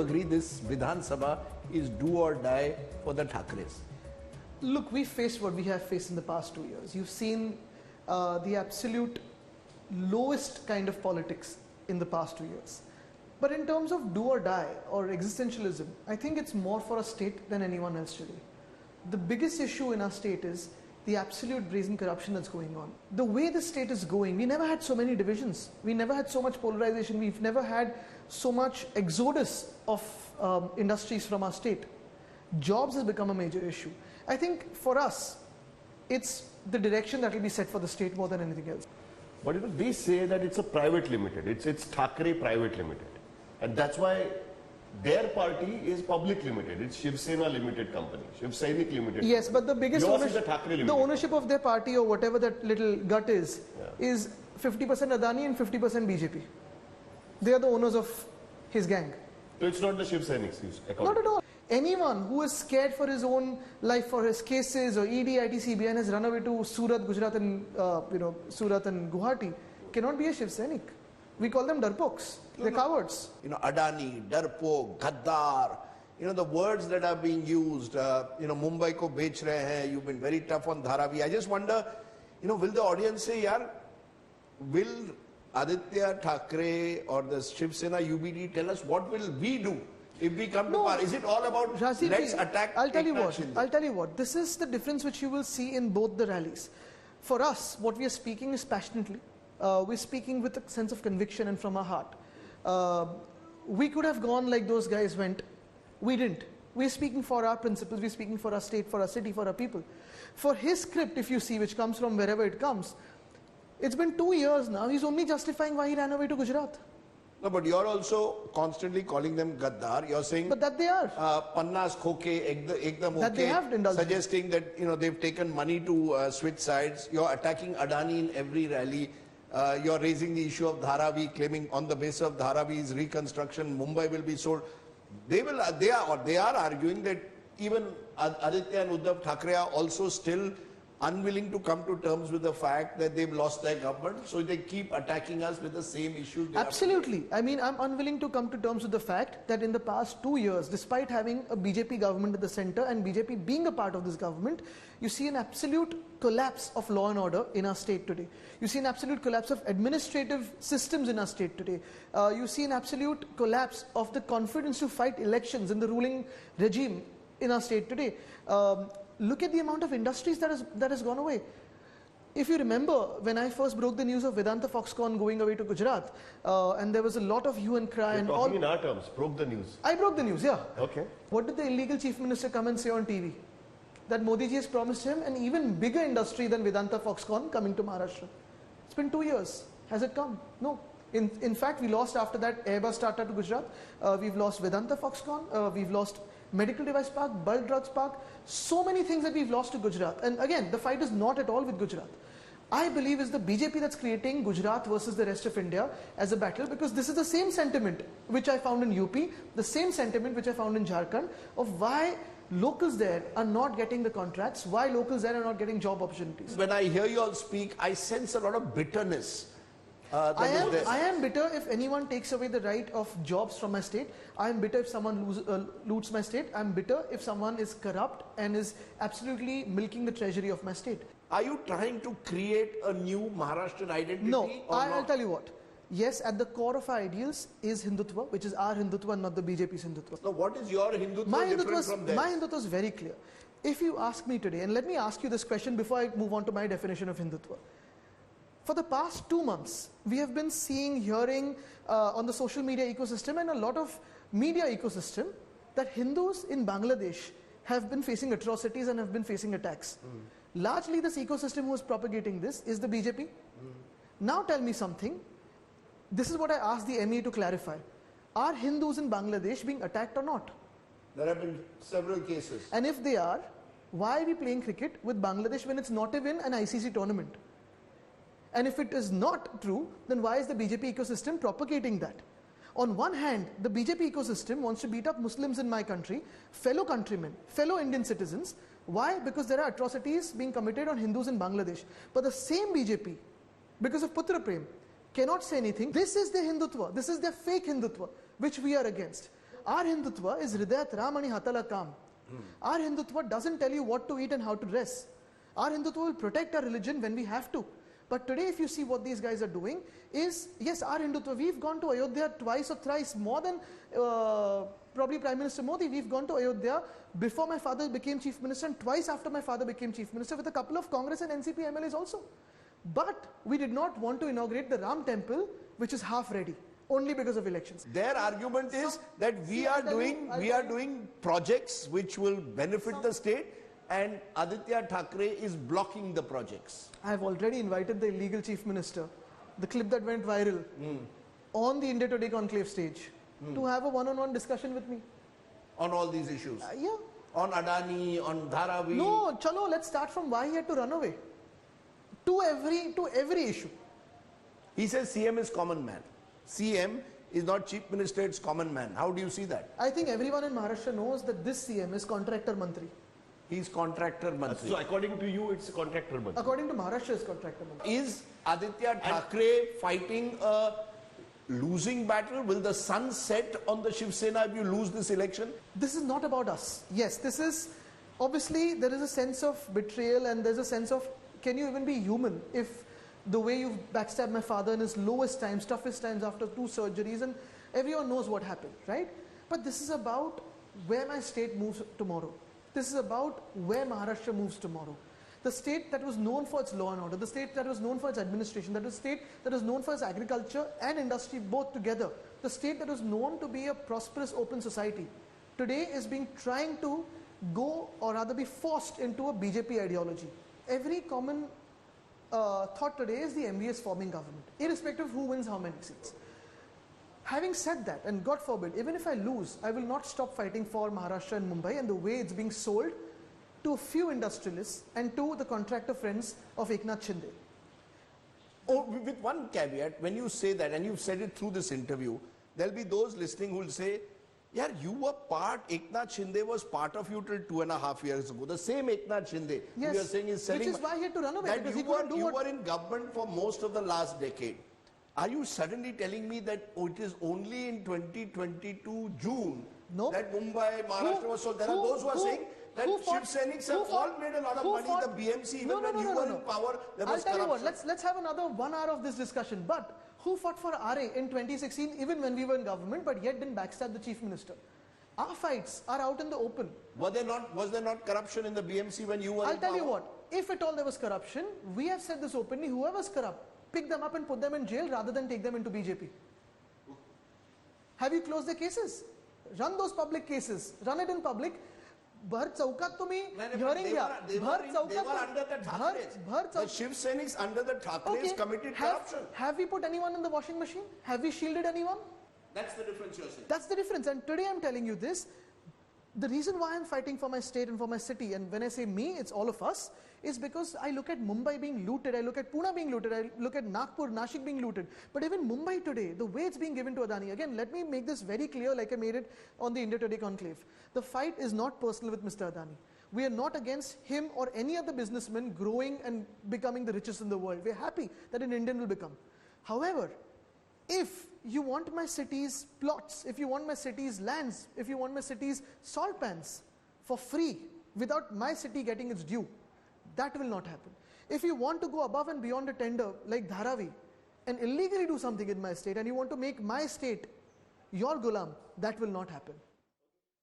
agree this Vidhan Sabha is do or die for the Thackeray's? Look, we faced what we have faced in the past 2 years. You've seen the absolute lowest kind of politics in the past 2 years. But in terms of do or die or existentialism, I think it's more for a state than anyone else today. The biggest issue in our state is the absolute brazen corruption that's going on. The way the state is going, we never had so many divisions. We never had so much polarization. We've never had so much exodus of industries from our state. Jobs has become a major issue. I think for us, it's the direction that will be set for the state more than anything else. But they say that it's a private limited. It's Thackeray Private Limited. And that's why their party is public limited. It's Shiv Sena Limited company, Shiv Sainik Limited. Yes, but the biggest ownership, the ownership of their party or whatever that little gut is 50% Adani and 50% BJP. They are the owners of his gang. So it's not the Shiv Sainiks. Not at all. Anyone who is scared for his own life, for his cases, or ED, IT, CBI, has run away to Surat, Gujarat, and Surat and Guwahati, cannot be a Shiv Sainik. We call them darpoks. They're cowards. Adani, darpok, gaddar, the words that are being used, Mumbai ko bech rahe hain, you've been very tough on Dharavi. I just wonder, will the audience say, yaar, will Aaditya Thackeray or the Shiv Sena UBD tell us what will we do if we come to power? Is it all about Rajdeep, let's attack? I'll tell you what. This is the difference which you will see in both the rallies. For us, what we are speaking is passionately. We're speaking with a sense of conviction and from our heart. We could have gone like those guys went. We didn't. We're speaking for our principles. We're speaking for our state, for our city, for our people. For his script, if you see, which comes from wherever it comes, it's been 2 years now. He's only justifying why he ran away to Gujarat. No, but you're also constantly calling them gaddar. You're saying, but that they are. Pannas khoke, ekdam that they have indulged. Suggesting that they've taken money to switch sides. You're attacking Adani in every rally. You're raising the issue of Dharavi, claiming on the basis of Dharavi's reconstruction, Mumbai will be sold. They are arguing that even Aditya and Uddhav Thackeray are also still unwilling to come to terms with the fact that they've lost their government, so they keep attacking us with the same issue. Absolutely. I mean, I'm unwilling to come to terms with the fact that in the past 2 years, despite having a BJP government at the center and BJP being a part of this government, you see an absolute collapse of law and order in our state today. You see an absolute collapse of administrative systems in our state today. You see an absolute collapse of the confidence to fight elections in the ruling regime in our state today. Look at the amount of industries that has gone away. If you remember, when I first broke the news of Vedanta Foxconn going away to Gujarat, and there was a lot of hue and cry. You're talking in our terms, broke the news. I broke the news, yeah. Okay. What did the illegal chief minister come and say on TV? That Modi ji has promised him an even bigger industry than Vedanta Foxconn coming to Maharashtra. It's been 2 years. Has it come? No. In fact, we lost after that Airbus Tata to Gujarat. We've lost Vedanta Foxconn. We've lost Medical Device Park, Bulk Drugs Park. So many things that we've lost to Gujarat. And again, the fight is not at all with Gujarat. I believe it's the BJP that's creating Gujarat versus the rest of India as a battle, because this is the same sentiment which I found in UP, the same sentiment which I found in Jharkhand, of why locals there are not getting the contracts, why locals there are not getting job opportunities. When I hear you all speak, I sense a lot of bitterness. I am bitter if anyone takes away the right of jobs from my state. I am bitter if someone loots my state. I am bitter if someone is corrupt and is absolutely milking the treasury of my state. Are you trying to create a new Maharashtrian identity? No, I'll tell you what. Yes, at the core of our ideals is Hindutva, which is our Hindutva and not the BJP's Hindutva. So what is your Hindutva different from theirs? My Hindutva is very clear. If you ask me today, and let me ask you this question before I move on to my definition of Hindutva. For the past 2 months, we have been seeing, hearing on the social media ecosystem and a lot of media ecosystem that Hindus in Bangladesh have been facing atrocities and have been facing attacks. Largely this ecosystem who is propagating this is the BJP. Now tell me something. This is what I asked the ME to clarify. Are Hindus in Bangladesh being attacked or not? There have been several cases. And if they are, why are we playing cricket with Bangladesh when it's not even an ICC tournament? And if it is not true, then why is the BJP ecosystem propagating that? On one hand, the BJP ecosystem wants to beat up Muslims in my country, fellow countrymen, fellow Indian citizens. Why? Because there are atrocities being committed on Hindus in Bangladesh. But the same BJP, because of Putra Prem, cannot say anything. This is their Hindutva. This is their fake Hindutva, which we are against. Our Hindutva is Hridayat Ramani Hatala Kam. Our Hindutva doesn't tell you what to eat and how to dress. Our Hindutva will protect our religion when we have to. But today, if you see what these guys are doing, is, yes, our Hindutva, we've gone to Ayodhya twice or thrice, more than probably Prime Minister Modi. We've gone to Ayodhya before my father became Chief Minister and twice after my father became Chief Minister, with a couple of Congress and NCP MLAs also. But we did not want to inaugurate the Ram temple, which is half ready, only because of elections. Their argument is that we are doing projects which will benefit the state, and Aaditya Thackeray is blocking the projects. I have already invited the illegal Chief Minister, the clip that went viral, on the India Today conclave stage, to have a one-on-one discussion with me. On all these issues? Yeah. On Adani, on Dharavi? No, chalo, let's start from why he had to run away. To every issue. He says CM is common man. CM is not Chief Minister, it's common man. How do you see that? I think everyone in Maharashtra knows that this CM is contractor mantri. He's contractor mantri. So according to you, it's a contractor mantri. According to Maharashtra, it's contractor mantri. Is Aaditya Thackeray fighting a losing battle? Will the sun set on the Shiv Sena if you lose this election? This is not about us. Yes, this is, obviously there is a sense of betrayal and there's a sense of, can you even be human if the way you've backstabbed my father in his lowest times, toughest times after 2 surgeries, and everyone knows what happened, right? But this is about where my state moves tomorrow. This is about where Maharashtra moves tomorrow. The state that was known for its law and order, the state that was known for its administration, the state that was known for its agriculture and industry both together, the state that was known to be a prosperous open society, today is being trying to go, or rather be forced into a BJP ideology. Every common thought today is the MVS forming government, irrespective of who wins how many seats. Having said that, and God forbid, even if I lose, I will not stop fighting for Maharashtra and Mumbai and the way it's being sold to a few industrialists and to the contractor friends of Eknath Shinde. Oh, with one caveat, when you say that, and you've said it through this interview, there'll be those listening who will say, yeah, you were part, Eknath Shinde was part of you till 2.5 years ago. The same Eknath Shinde, Yes, who you're saying is selling. which is why he had to run away. That Because you were in government for most of the last decade. Are you suddenly telling me that it is only in 2022 June that Mumbai, Maharashtra was sold? There are those who are saying that Shiv Sainiks have all made a lot of money. The BMC, even when you were in power, there was corruption. I'll tell you what, let's have another 1 hour of this discussion. But who fought for RA in 2016, even when we were in government, but yet didn't backstab the Chief Minister? Our fights are out in the open. Was there not corruption in the BMC when you were in power? I'll tell you what, if at all there was corruption, we have said this openly, whoever's corrupt, pick them up and put them in jail rather than take them into BJP. Have you closed the cases? Run those public cases. Run it in public. Bhar Chaukat to me, hearing ya. They were under the Thackeray's. The Shiv Sainiks under the Thackeray's committed corruption. Have we put anyone in the washing machine? Have we shielded anyone? That's the difference you're saying. That's the difference. And today I'm telling you this. The reason why I'm fighting for my state and for my city, and when I say me, it's all of us, is because I look at Mumbai being looted, I look at Pune being looted, I look at Nagpur, Nashik being looted. But even Mumbai today, the way it's being given to Adani, again, let me make this very clear like I made it on the India Today conclave. The fight is not personal with Mr. Adani. We are not against him or any other businessman growing and becoming the richest in the world. We're happy that an Indian will become. However, if you want my city's plots, if you want my city's lands, if you want my city's salt pans for free without my city getting its due, that will not happen. If you want to go above and beyond a tender like Dharavi and illegally do something in my state and you want to make my state your gulam, that will not happen.